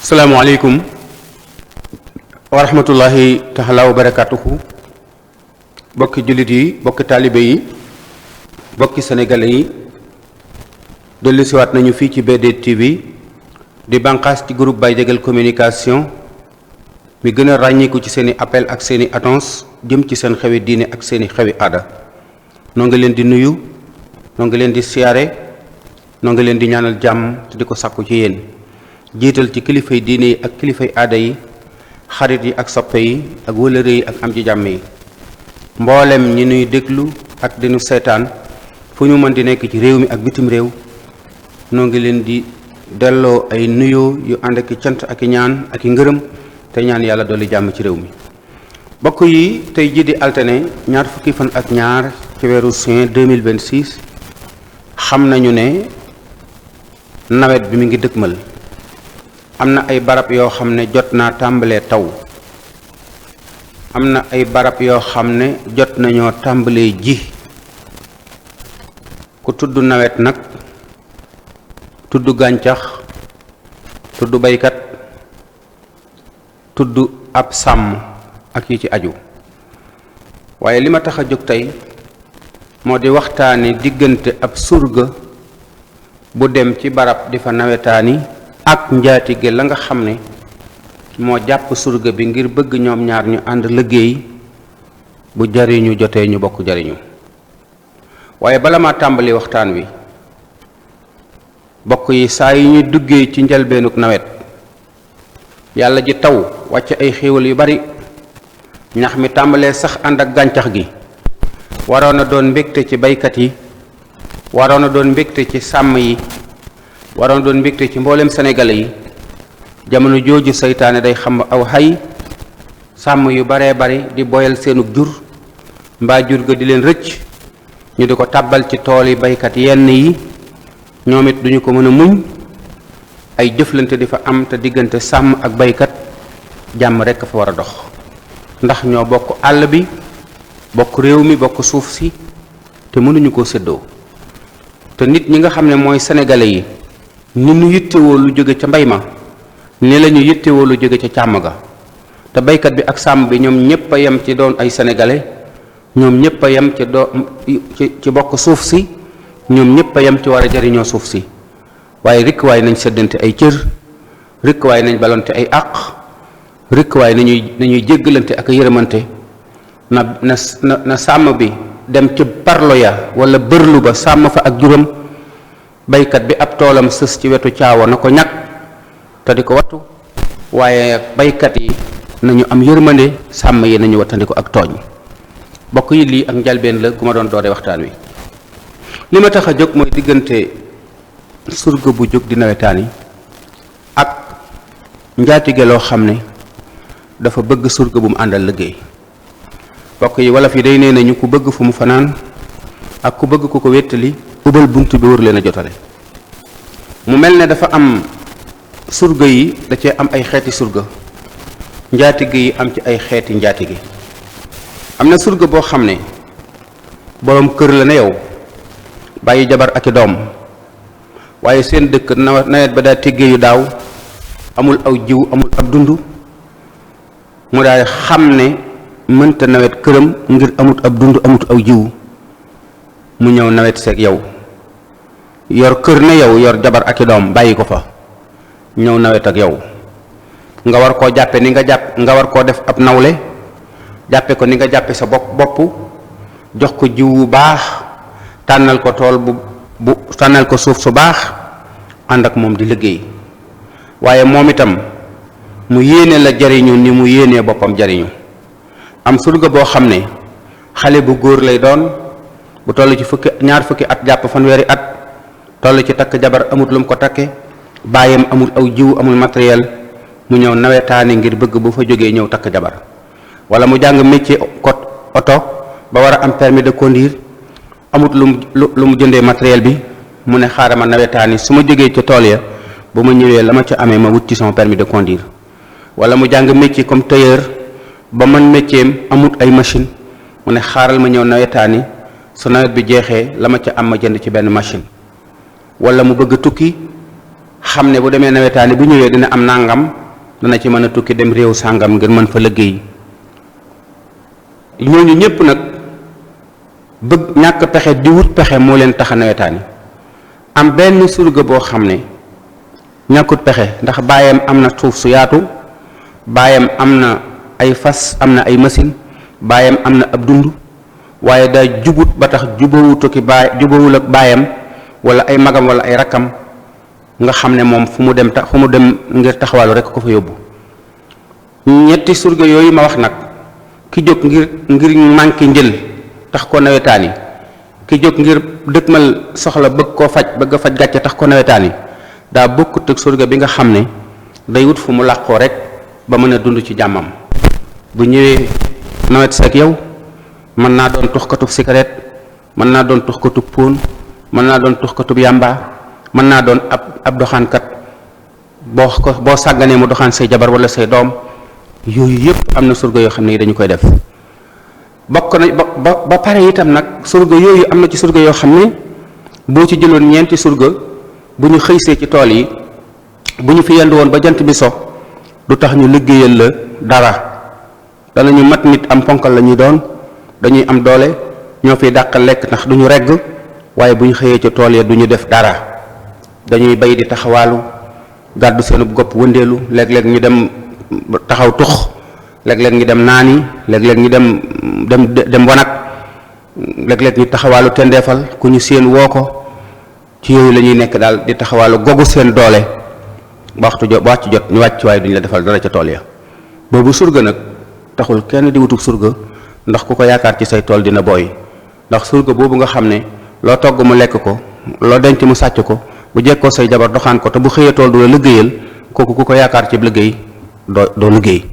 Assalamualaikum warahmatullahi taala wabarakatuh. Bokki julit yi, bokki talibé yi, bokki sénégalais yi, delu ci wat nañu fi ci BD TV di bankas ci groupe Baye Diéguel communication mi gëna ragniku ci seeni appel ak seeni annonce jëm ci seen xewi diiné ak seeni xewi ada. No nga leen di nuyu, no nga leen di siaré, no nga leen di ñaanal jamm te diko sakku ci yeen. Jiital ci kilifay diine yi ak kilifay aada yi, xarit yi ak soppe yi ak wëlëre yi ak am ci jàmm yi, mboolem ñi nuy déglu ak dinu seetaan fu ñu mën di nekk ci réew mi ak bitim réew, noo ngi leen di delloo ay nuyoo yu ànd ak cant ak ñaan ak ngërëm te ñaan yàlla dolli jàmm ci réew mi. Bokk yi tey ji di altine ñaar fukki fan ak ñaar ci weeru juin 2026 xam nañu ne nawet bi mi ngi dëkkmal. Amna ay barab yoo xam ne jot naa tàmbalee taw, am na ay barab yoo xam ne jot nañoo tàmbalee ji. Ku tudd nawet nag tudd gàncax, tudd baykat, tudd ab sàmm ak yi ci aju. waaye li ma tax a jóg tey moo di waxtaani diggante ab surga bu dem ci barab di fa nawetaani ak njaatige la nga xam ne moo jàpp surga bi ngir bëgg ñoom ñaar ñu ànd liggéey bu jariñu jotee ñu bokk jariñu. waaye bala ma tàmbali waxtaan wi, bokk yi saa yi ñu duggee ci njalbeenuk nawet yàlla ji taw wàcc ay xéewal yu bari, ñax mi tàmbalee sax ànd ak gàncax gi, waroon a doon mbégte ci baykat yi, waroon a doon mbégte ci sàmm yi, waroon doon mbégte ci mboolem sénégalais yi. jamono jooju seytaane day xam aw xay, sàmm yu baree bari di boyal seenug jur mbaa jur ga di leen rëcc, ñu di ko tàbbal ci tool yi baykat yenn yi, ñoom it duñu ko mën a muñ. ay jëflante di fa am te diggante sàmm ak baykat jàmm rekk fa war a dox, ndax ñoo bokk àll bi, bokk réew mi, bokk suuf si te mënuñu koo séddoo. te nit ñi nga xam ne mooy sénégalais yi, ni ñu yittewoo lu jóge ca mbay ma ni la ñu yittewoo lu jóge ca càmm ga. te baykat bi ak sàmm bi ñoom ñépp a yem ci doon ay sénégalais, ñoom ñépp a yem ci bokk suuf si, ñoom ñépp a yem ci war a jariñoo suuf si. waaye rikk waaye nañ seddante ay cër, rikk waaye nañ balonte ay àq, rikk waaye nañuy jéggalante ak yërëmante. na sàmm bi dem ci parlo ya wala bërlu ba sàmm fa ak juróom, baykat bi ab toolam sës ci wetu caawa na ko ñag te di ko wattu. waaye baykat yi nañu am yërmande, sàmm yi nañu wattandiko ak tooñ. bokk yi lii ak njalbeen la gu ma doon doore waxtaan wi. li ma tax a jóg mooy diggante surga bu jóg di nawetaani ak njaatige loo xam ne dafa bëgg surga bu mu àndal liggéey. bokk yi wolof yi day nee nañu ku bëgg fu mu fanaan ak ku bëgg ku ko wéttali ubal bunt bi wër leen a jotale. mu mel ne dafa am surga yi da cee am ay xeeti surga, njaatige yi am ci ay xeeti njaatige. am na surga boo xam ne boroom kër la ne yow, bàyyi jabar ak i doom, waaye seen dëkk nawet ba daa téggee yu daaw, amul aw jiw, amul ab dund. mu daal xam ne mënta nawet këram ngir amut ab dund, amut aw jiw. mu ñëw nawet seeg yow, yor kër ne yow, yor jabar ak i doom bàyyi ko fa, ñëw nawet ak yow. nga war koo jàppe ni nga war koo def ab nawle, jàppe ko ni nga jàppe sa bopp, jox ko jiw bu baax, tànnal ko tool bu tànnal ko suuf su baax, ànd ak moom di liggéey. waaye moom itam mu yéene la jariñu ni mu yéenee boppam jariñu. am surga boo xam ne xale bu góor lay doon, bu toll ci ñaar fukki at jàpp fanweeri at, toll ci takk jabar, amut lu mu ko takke, baayam amul aw jiw, amul matériel. mu ñëw nawetaani ngir bëgg bu fa jógee ñëw takk jabar. wala mu jàng métier oto ba war a am permis de conduire, amut lu mu jëndee matériel bi, mu ne xaaral ma nawetaani su ma jógee ca tool ya bu ma ñëwee la ma ca amee ma wut ci sama permis de conduire. wala mu jàng métier comme tailleur ba man métier amut ay machine, mu ne xaaral ma ñëw nawetaani su nawet bi jeexee la ma ca am ma jënd ci benn machine. wala mu bëgg tukki xam ne bu demee nawetaani bu ñëwee dina am nangam dana ci mën a tukki dem réew sàngam ngir mën fa liggéey. ñooñu ñëpp nag bëgg ñàkk pexe di wut pexe moo leen tax a nawetaani. am benn surga boo xam ne ñàkkut pexe ndax baayam am na suuf su yaatu, baayam am na ay fas, am na ay machine, baayam am na ab dund, waaye daa jubut ba tax jubawul ak baayam wala ay magam wala ay rakkam nga xam ne moom fu mu dem ngir taxawaalu rek ko fa yóbbu. ñetti surga yooyu ma wax nag ki jóg ngir manqué njël tax ko nawetaani, ki jóg ngir dëkkmal soxla bëgg koo faj bëgg a faj gàcce tax ko nawetaani daa bokkut ak surga bi nga xam ne day wut fu mu làqoo rek ba mën a dund ci jàmmam. bu ñëwee nawet seeg yow mën naa doon tuxkatub cigarette, mën naa doon tuxkatub póon, mën naa doon tuxkatub yàmba, mën naa doon ab doxaankat boo sàgganee mu doxaan say jabar wala say doom. yooyu yëpp am na surga yoo xam ne dañu koy def. bokk na ba pare itam nag surga yooyu am na ci surga yoo xam ne boo ci jëloon ñeenti surga bu ñu xëysee ci tool yi bu ñu fi yendu woon ba jant bi so du tax ñu liggéeyal la dara. danañu mat nit am ponkal la ñuy doon, dañuy am doole, ñoo fiy dàq lekk ndax du ñu regg, waaye bu ñu xëyee ci tool ya du ñu def dara. dañuy bay di taxawaalu gàddu seenu gopp wëndeelu, léeg-léeg ñu dem taxaw tux, léeg-léeg ñu dem naani, léeg-léeg ñu dem wanag, léeg-léeg ñu taxawaalu tendeefal ku ñu seen woo ko. ci yooyu la ñuy nekk daal di taxawaalu gogu seen doole ba waxtu jot ñu wàcc, waaye duñu la defal dara ca tool ya. boobu surga nag taxul kenn di wutub surga, ndax ku ko yaakaar ci say tool dina booy. ndax surga boobu nga xam ne loo togg mu lekk ko, loo denc mu sàcc ko, bu jekkoo say jabar doxaan ko, te bu xëyee tool du la liggéeyal, kooku ku ko yaakaar ci liggéey doo liggéey.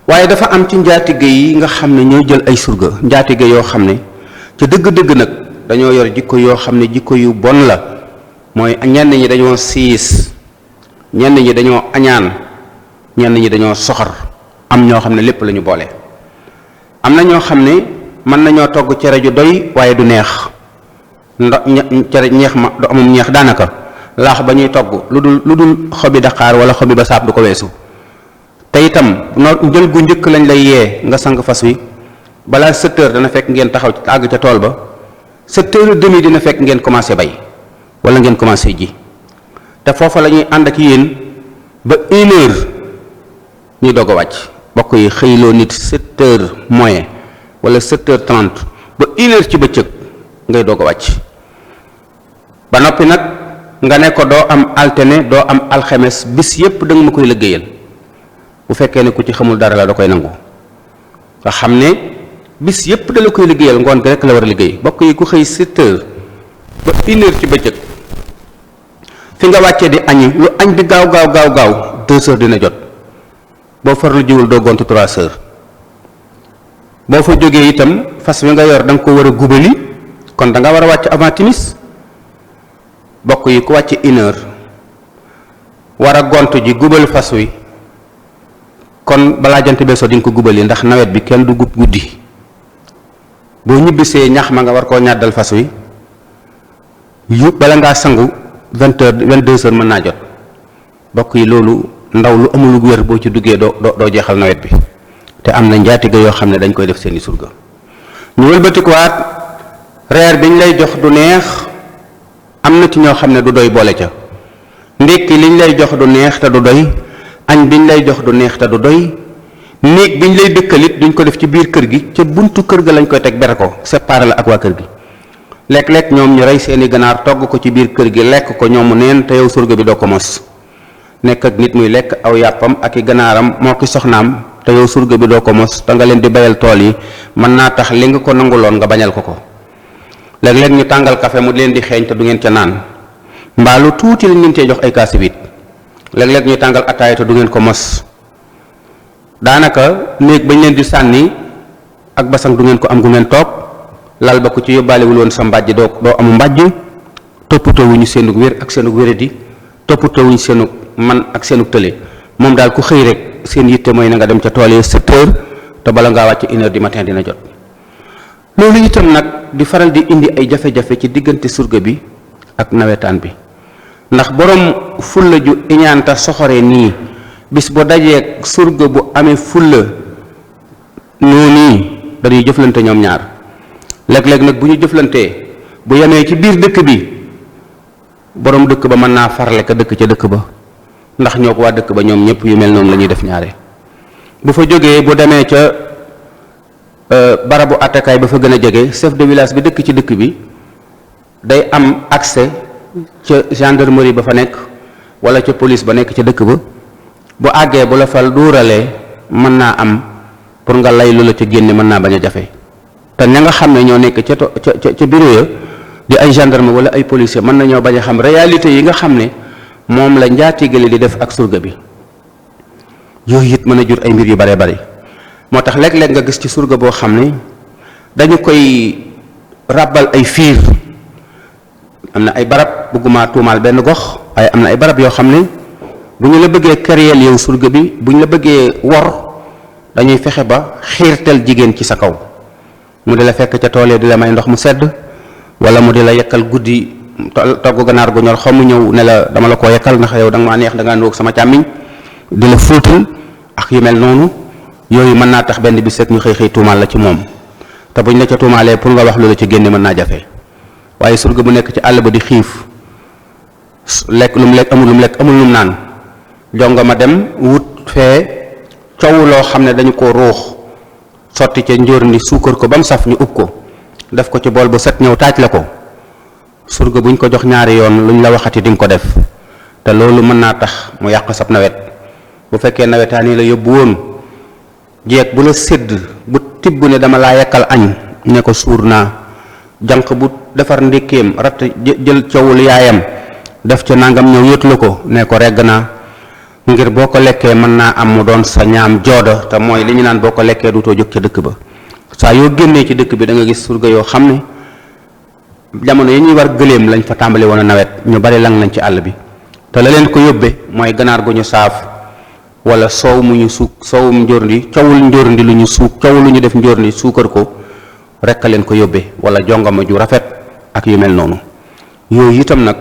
waaye dafa am ci njaatige yi nga xam ne ñoo jël ay surga, njaatige yoo xam ne ca dëgg-dëgg nag dañoo yor jikko yoo xam ne jikko yu bon la. mooy ñenn ñi dañoo siis, ñenn ñi dañoo añaan, ñenn ñi dañoo soxor, am ñoo xam ne lépp la ñu boole. am na ñoo xam ne mën nañoo togg cere ju doy waaye du neex, cere ñeex ma du amum ñeex daanaka. laax ba ñuy togg lu dul xobi daqaar wala xobi ba saab du ko weesu. te itam njël gu njëkk lañ lay yee nga sang fas wi, balaa 7 heures dana fekk ngeen taxaw àgg ca tool ba, 7 heures et demi dina fekk ngeen commencé bay wala ngeen commencé ji. te foofa la ñuy ànd ak yéen ba 1 heure ñuy doog a wàcc. bokk yi xëyloo nit 7 heures moins wala 7 heures 30 ba 1 heure ci bëccëg ngay doog a wàcc. ba noppi nag nga ne ko doo am altine doo am alxemes, bis yépp da nga ma koy liggéeyal. bu fekkee ne ku ci xamul dara la da koy nangu nga xam ne bis yépp da la koy liggéeyal, ngoon gi rek la war a liggéey. bokk yi ku xëy 7 heures ba 1 heure ci bëccëg fi nga wàccee di añi, lu añ bi gaaw 2 heures dina jot. boo farlu jiwul doo gontu 3 heures. boo fa jógee itam fas wi nga yor da nga ko war a gubali, kon da nga war a wàcc avant timis. bokk yi ku wàcc 1 heure war a gont ji gubal fas wi, kon balaa jant bee so di nga ko gubali, ndax nawet bi kenn du gub guddi. boo ñibbisee ñax ma nga war koo ñàddal fas wi bala ngaa sangu 20 heures 22 heures mën naa jot. bokk yi loolu ndaw lu amul wér boo ci duggee doo jeexal nawet bi. te am na njaatige yoo xam ne dañ koy def seeni surga. ñu wëlbatikuwaat reer biñ lay jox du neex, am na ci ñoo xam ne du doy boole ca. ndékki liñ lay jox du neex te du doy, añ biñ lay jox du neex te du doy, néeg biñ lay dëkkalit duñ ko def ci biir kër gi, ca buntu kër ga lañ koy teg bere ko séparé la ak waa kër gi. lekk-lekk ñoom ñu rey seeni ganaar togg ko ci biir kër gi lekk ko ñoomu neen, te yow surga bi doo ko mos. nekk ak nit muy lekk aw yàppam ak i ganaaram moo ki soxnaam, te yow surga bi doo ko mos, te nga leen di bayal tool yi, mën naa tax li nga ko nanguloon nga bañal ko. léeg-léeg ñu tàngal café mu leen di xeeñ te du ngeen ca naan, mbaa lu tuuti lañ leen cee jox ay kaasi biit. léeg-léeg ñu tàngal ataaya te du ngeen ko mos. daanaka néeg bañ leen di sànni ak basang du ngeen ko am gu ngeen toog, lal ba ku ci yóbbaalewul woon sa mbàjj doo amu mbàjj. toppatoo wuñu seenug wér ak seenug wéradi, toppatoo wuñu seenug man ak seenug tële. moom daal ku xëy rek seen yitte mooy na nga dem ca tool yi 7 heures, te bala ngaa wàcc 1 heure du matin dina jot. loolu itam nag di faral di indi ay jafe-jafe ci diggante surga bi ak nawetaan bi. ndax borom fulla ju iñaanta soxore nii bis bu dajeeg surga bu amee fulla noonu dañuy jëflante ñoom ñaar léeg-léeg nag bu ñu jëflantee bu yemee ci biir dëkk bi borom dëkk ba mën naa farle ka dëkk ca dëkk ba ndax ñoo ko waa dëkk ba ñoom ñëpp yu mel noonu la ñuy def ñaare bu fa jógee bu demee ca barabu attekaay ba fa gën a jege chef de village bi dëkk ci dëkk bi day am accès ca gendarmerie ba fa nekk wala ca police ba nekk ca dëkk ba bu àggee bu la fal duuralee mën naa am pour nga lay lu la ca génne mën naa bañ a jafe te ña nga xam ne ñoo nekk ca bureau ya di ay gendarme wala ay policier mën nañoo bañ a xam réalité yi nga xam ne moom la njaatigale di def ak surga bi yooyu it mën a jur ay mbir yu bare bari moo tax léeg-léeg nga gis ci surga boo xam ne dañu koy ràbbal ay fiir am na ay barab bëgguma tuumaal benn gox waaye am na ay barab yoo xam ne bu ñu la bëggee këryeel yow surga bi bu ñu la bëggee wor dañuy fexe ba xiirtal jigéen ci sa kaw mu di la fekk ca tool yi di la may ndox mu sedd wala mu di la yekkal guddi togg ganaar gu ñor xaw mu ñëw ne la dama la koo yekkal ndax yow da nga maa neex da ngaa nuwoog sama càmmiñ di la fóotal ak yu mel noonu yooyu mën naa tax benn bis rek ñu xëy tuumaal la ci moom te buñ la ca tuumaalee pour nga wax lu la ci génne mën naa jafe waaye surga bu nekk ci àll ba di xiif lekk lu mu lekk amul lu mu lekk amul lu mu naan jonga ma dem wut fee coow loo xam ne dañu ko ruux sotti ca njóor ni suukar ko ba mu saf ñu ub ko def ko ci bool bu set ñëw taaj la ko surga buñ ko jox ñaari yoon luñ la waxati di nga ko def te loolu mën naa tax mu yàq sab nawet bu fekkee nawetaan yi la yóbbu woon jeeg bu la sédd bu tibb ne dama laa yekkal añ ne ko suur naa jànq bu defar ndékkeem ratt jël coowul yaayam def ca nangam ñëw yët la ko ne ko regg naa ngir boo ko lekkee mën naa am mu doon sa ñaam jooda te mooy li ñu naan boo ko lekkee duutoo jóg ca dëkk ba saa yoo génnee ci dëkk bi da nga gis surga yoo xam ne jamono yi ñuy war gëléem lañ fa tàmbali woon a nawet ñu bari lang nañ ci àll bi te la leen ko yóbbe mooy ganaar gu ñu saaf wala soow mu ñu suuk soowum njorndi cowul njorndi lu ñu suuk coow lu ñu def njorndi suukar ko rekk a leen ko yóbbe wala jongama ju rafet ak yu mel noonu yooyu itam nag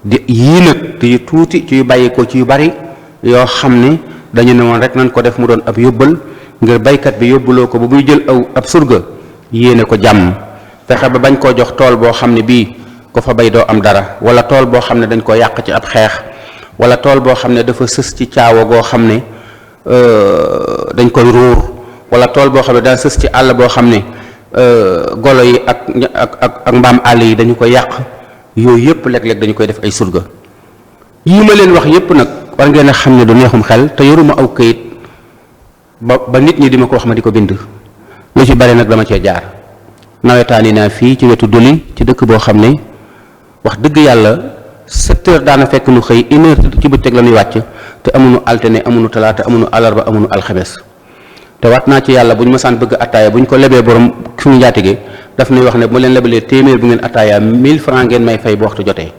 di yii nag di tuuti ci yu bàyyi ko ci yu bari yoo xam ne dañu ne woon rek nañ ko def mu doon ab yóbbal ngir baykat bi yóbbuloo ko ba buy jël ab surga yéene ko jàmm fexe ba bañ koo jox tool boo xam ne bii ko fa bay doo am dara wala tool boo xam ne dañ ko yàq ci ab xeex wala tool boo xam ne dafa sës ci caawa goo xam ne dañ koy ruur wala tool boo xam ne daa sës ci àll boo xam ne golo yi ak mbaam àll yi dañu koy yàq yooyu yëpp léeg-léeg dañu koy def ay surga yii ma leen wax yëpp nag war ngeen a xam ne du neexum xel te yoruma aw këyit ba nit ñi di ma ko wax ma di ko bind lu ci bari nag dama cee jaar nawetaani naa fii ci wetu Doli ci dëkk boo xam ne wax dëgg yàlla 7 heures daana fekk nu xëy 1 heure ci bëccëg la ñuy wàcc te amuñu altine amuñu talaata amuñu alarba amuñu alxames te wat naa ci yàlla bu ñu masaan bëgg attaaya bu ñu ko lebee borom suñu njaatige daf nuy wax ne bu ma leen lebalee téeméer bu ngeen attaaya 1000 francs ngeen may fay bu waxtu jotee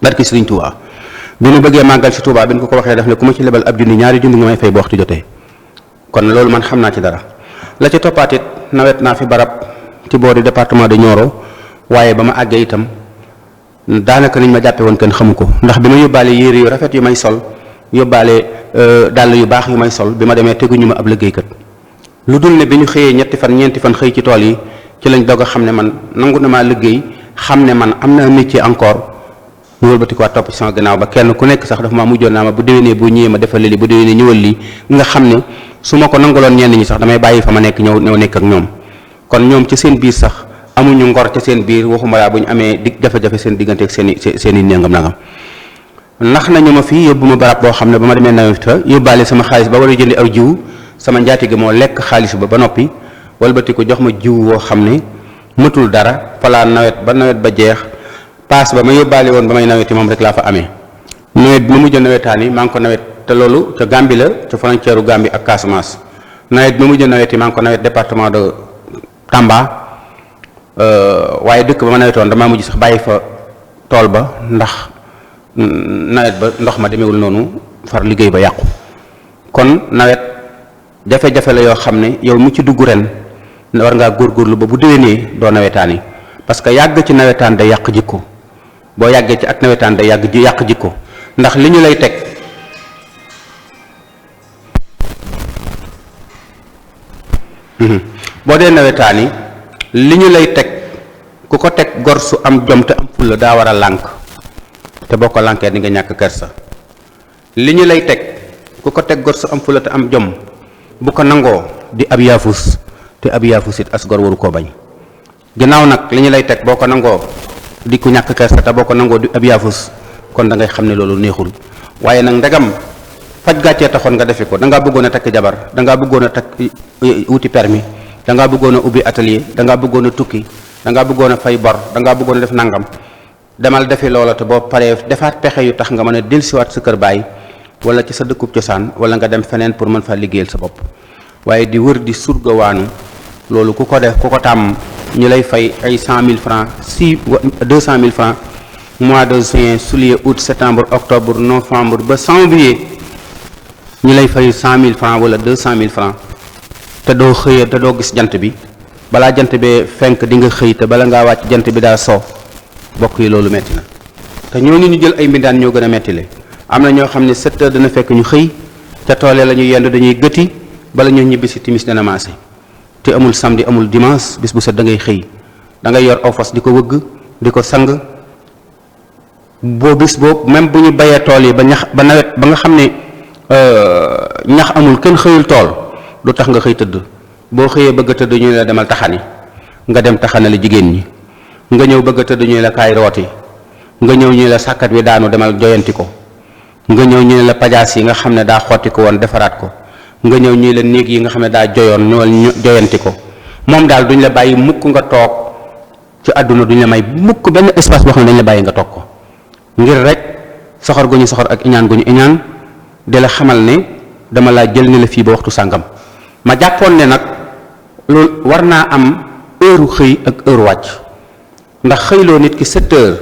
barki Sëriñ Tuubaa bi ñu bëggee màggal ci Tuubaa bi ñu ko waxee daf ne ku ma ci lebal ab junni ñaari junni nga may fay bu waxtu jotee kon loolu man xam naa ci dara la ci toppaatit nawet naa fi barab ci boori département de Nioro waaye ba ma àggee itam daanaka niñ ma jàppe woon kenn xamu ko ndax bi ma yóbbaale yére yu rafet yu may sol yóbbaale dàll yu baax yu may sol bi ma demee teguñu ma ab liggéeykat lu dul ne bi ñu xëyee ñetti fan ñeenti fan xëy ci tool yi ci lañ doog a xam ne man nangu na maa liggéey xam ne man am na métier encore ñu wëlbati ko topp ci sama gannaaw ba kenn ku nekk sax dafa maa mujjoon naa ma bu déwénee bu ñëwee ma defal lii bu déwénee ñëwal lii nga xam ne su ma ko nanguloon ñenn ñi sax damay bàyyi fa ma nekk ñëw nekk ak ñoom kon ñoom ci seen biir sax amuñu ngor ca seen biir waxuma laa bu ñu amee jafe-jafe seen diggante ak seen i nangam nangam nax nañu ma fii yóbbu ma barab boo xam ne ba ma demee nawet fa yóbbaale sama xaalis ba war a jëndi aw jiw sama njaatige moo lekk xaalis ba noppi walbati ko jox ma jiw woo xam ne mëtul dara falaa nawet ba jeex paas ba ma yóbbaale woon ba may nawet yi moom rek laa fa amee nawet bi ma mujj nawetaan yi maa ngi ko nawet te loolu ca Gambie la ca frontière u Gambie ak Casamance nawet bi ma mujj nawet yi maa ngi ko nawet département de Tamba waaye dëkk ba ma nawetoon damaa mujj sax bàyyi fa tool ba ndax nawet ba ndox ma demewul noonu far liggéey ba yàqu kon nawet jafe-jafe la yoo xam ne yow mi ci dugg ren war ngaa góorgóorlu ba bu déwénee doo nawetaani parce que yàgg ci nawetaan day yàq jikko boo yàggee ci ak nawetaan day yàgg ji yàq jikko ndax li ñu lay teg boo dee nawetaan yi li ñu lay teg ku ko teg gor su am jom te am fulla daa war a lànk te boo ko lànkee di nga ñàkk kersa li ñu lay teg ku ko teg gor su am fulla te am jom bu ko nangoo di ab yaafus te ab yaafus it as gor waru koo bañ ginnaaw nag li ñu lay teg boo ko nangoo di ku ñàkk kersa te boo ko nangoo di ab yaafus kon da ngay xam ne loolu neexul waaye nag ndegam faj gàccee taxoon nga defi ko da ngaa bëggoon a takk jabar da ngaa bëggoon a takk wuti permis da ngaa bëggoon a ubbi atelier da ngaa bëggoon a tukki da ngaa bëggoon a fay bor da ngaa bëggoon a def nangam demal defi loola te boo paree defaat pexe yu tax nga mën a dellusiwaat sa kër baay wala ci sa dëkkub cosaan wala nga dem feneen pour mën faa liggéeyal sa bopp waaye di wër di surgawaanu loolu ku ko def ku ko tàmm ñu lay fay ay 100 000 francs 200 000 francs mois de juin juillet août septembre octobre novembre ba janvier ñu lay fay 100 000 francs wala 200 000 francs te doo xëyee te doo gis jant bi balaa jant bee fenk di nga xëy te bala ngaa wàcc jant bi daa soo bokk yi loolu metti na te ñooñu ñu jël ay mbindaan ñoo gën a metti le am na ñoo xam ne 7 heures dana fekk ñu xëy te toolee la ñu yendu dañuy gëti bala ñu ñibbi si timis dana maase te amul samedi amul dimanche bis bu set da ngay xëy da ngay yor aw fas di ko wëgg di ko sang boo bis boobu même bu ñu bayee tool yi ba ñax ba nawet ba nga xam ne ñax amul kenn xëyul tool du tax nga xëy tëdd boo xëyee bëgg a tëdd ñu la demal taxani nga dem taxanali jigéen ñi nga ñëw bëgg a tëdd ñu la kaay rooti nga ñëw ñu la sàkkat wi daanu demal joyanti ko nga ñëw ñu la pajaas yi nga xam ne daa xotti ko woon defaraat ko nga ñëw ñu la néeg yi nga xam ne daa joyoon ñëwal joyanti ko moom daal duñ la bàyyi mukk nga toog ci àdduna duñ la may mukk benn espace boo xam ne dañ la bàyyi nga toog ko ngir rek soxor gu ñu soxor ak iñaan gu ñu iñaan di la xamal ne dama laa jël ne la fii ba waxtu sàngam ma jàppoon ne nag loolu war naa am heure xëy ak heure wàcc ndax xëyloo nit ki 7 heures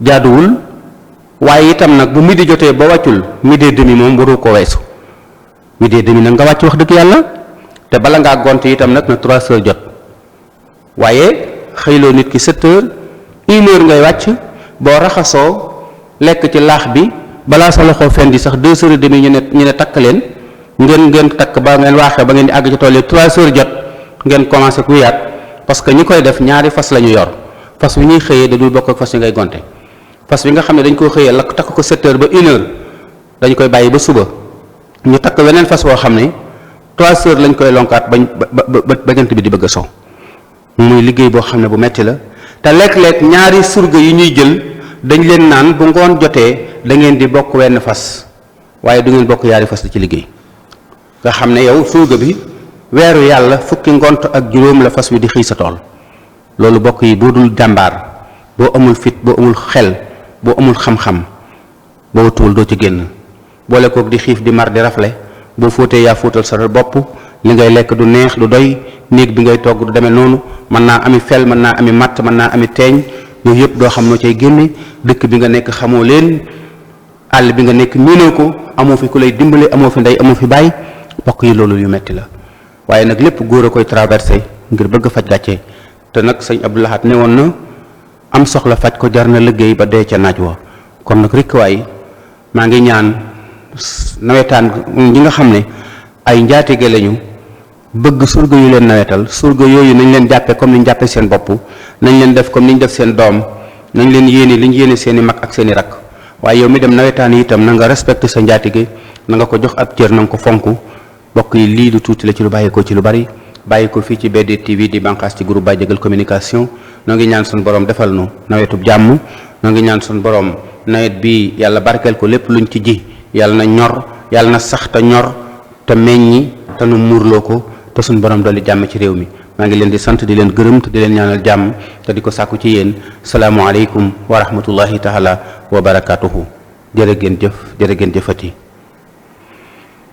jaaduwul waaye itam nag bu midi jotee ba wàccul midi et demi moom waru ko weesu midi et demi nag nga wàcc wax dëgg yàlla te bala ngaa gont itam nag na 3 heures jot waaye xëyloo nit ki 7 heures 1 heure ngay wàcc boo raxasoo lekk ci laax bi balaa sa loxo fen di sax 2 heures et demi ñu ne takk leen ngeen takk ba ngeen waaxee ba ngeen di àgg ci tool yi 3 heures jot ngeen commencé ku yaat parce que ñi koy def ñaari fas la ñu yor fas wi ñuy xëyee da dul bokk ak fas yi ngay gonte fas bi nga xam ne dañ koo xëyee lakk takk ko 7 heures ba 1 heure dañ koy bàyyi ba suba ñu takk weneen fas woo xam ne 3 heures lañ koy lonkaat ba jant bi di bëgg a sow muy liggéey boo xam ne bu metti la te léeg-léeg ñaari surga yi ñuy jël dañ leen naan bu ngoon jotee da ngeen di bokk wenn fas waaye du ngeen bokk yaari fas di ci liggéey nga xam ne yow surga bi weeru yàlla fukki ngont ak juróom la fas wi di xëy sa tool loolu bokk yi boo dul jàmbaar boo amul fit boo amul xel boo amul xam-xam boo tuul doo ci génn boole kook di xiif di mar di rafle boo fóotee yaa fóotal sa bopp li ngay lekk du neex du doy néeg bi ngay togg du demee noonu mën naa ami fel mën naa ami matt mën naa ami teeñ yooyu yëpp doo xam noo cay génne dëkk bi nga nekk xamoo leen àll bi nga nekk miinoo ko amoo fi ku lay dimbale amoo fi ndey amoo fi bàyyi bokk yi loolu yu metti la waaye nag lépp góor a koy traversé ngir bëgg faj gàcce te nag sëñ Abdou Lahad ne woon na am soxla faj ko jar na liggéey ba dee ca naaj wa kon nag rikk waay maa ngi ñaan nawetaan ñi nga xam ne ay njaatige lañu bëgg surga yu leen nawetal surga yooyu nañ leen jàppe comme niñ jàppe seen bopp nañ leen def comme niñ def seen doom nañ leen yéene liñ yéene seen i mag ak seen i rakk waaye yow mi dem nawetaan yi itam na nga respecté sa njaatige na nga ko jox ab cër na nga ko fonk bokk yi lii lu tuuti la ci lu bàyyi ko ci lu bari bàyyi ko fii ci BDTV di bànqaas ci groupe Baye Diagal communication noo ngi ñaan suñu borom defal nu nawetub jàmm noo ngi ñaan suñu borom nawet bi yàlla barkeel ko lépp luñ ci ji yàlla na ñor yàlla na sax te ñor te meññi te nu muurloo ko te suñu borom dolli jàmm ci réew mi maa ngi leen di sant di leen gërëm te di leen ñaanal jàmm te di ko sàkku ci yéen salaamualeykum wa rahmatullahi taala wa barakaatuhu jërë ngeen jëf jërë ngeen jëfati